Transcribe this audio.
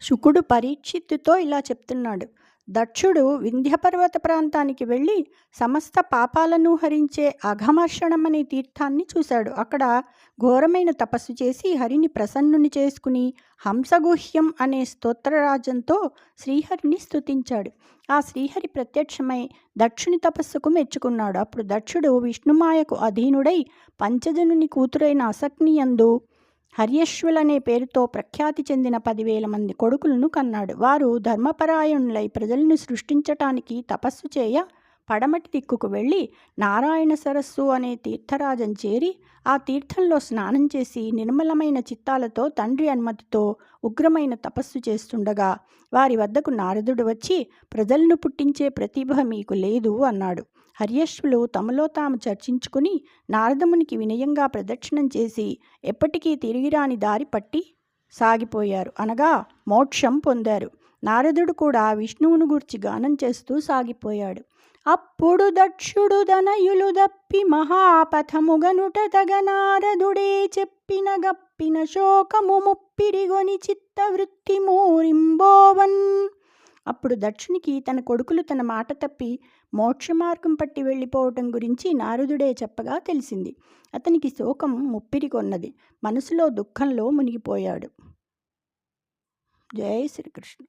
శుకుడు పరీక్షిత్తుతో ఇలా చెప్తున్నాడు. దక్షుడు వింధ్యపర్వత ప్రాంతానికి వెళ్ళి సమస్త పాపాలను హరించే అఘమర్షణమనే తీర్థాన్ని చూశాడు. అక్కడ ఘోరమైన తపస్సు చేసి హరిని ప్రసన్నుని చేసుకుని హంసగుహ్యం అనే స్తోత్రరాజంతో శ్రీహరిని స్తుతించాడు. ఆ శ్రీహరి ప్రత్యక్షమై దక్షుని తపస్సుకు మెచ్చుకున్నాడు. అప్పుడు దక్షుడు విష్ణుమాయకు అధీనుడై పంచజనుని కూతురైన అసక్నియందు హర్యశ్వులనే పేరుతో ప్రఖ్యాతి చెందిన 10,000 మంది కొడుకులను కన్నాడు. వారు ధర్మపరాయణులై ప్రజలను సృష్టించటానికి తపస్సు చేయ పడమటి దిక్కుకు వెళ్ళి నారాయణ సరస్సు అనే తీర్థరాజం చేరి ఆ తీర్థంలో స్నానం చేసి నిర్మలమైన చిత్తాలతో తండ్రి అనుమతితో ఉగ్రమైన తపస్సు చేస్తుండగా వారి వద్దకు నారదుడు వచ్చి, ప్రజలను పుట్టించే ప్రతిభ మీకు లేదు అన్నాడు. హర్యశ్వులు తమలో తాము చర్చించుకుని నారదమునికి వినయంగా ప్రదక్షిణం చేసి ఎప్పటికీ తిరిగిరాని దారి పట్టి సాగిపోయారు, అనగా మోక్షం పొందారు. నారదుడు కూడా విష్ణువును గూర్చి గానం చేస్తూ సాగిపోయాడు. అప్పుడు దక్షుడు దనయులు దప్పి మహాపథముగనుట తగ నారదుడే చెప్పిన గప్పిన శోకము ముప్పిరిగొని చిత్తవృత్తి మూరింబోవన్. అప్పుడు దక్షునికి తన కొడుకులు తన మాట తప్పి మోక్షమార్గం పట్టి వెళ్ళిపోవటం గురించి నారదుడే చెప్పగా తెలిసింది. అతనికి శోకం ముప్పిరికొన్నది. మనసులో దుఃఖంలో మునిగిపోయాడు. జై శ్రీకృష్ణ.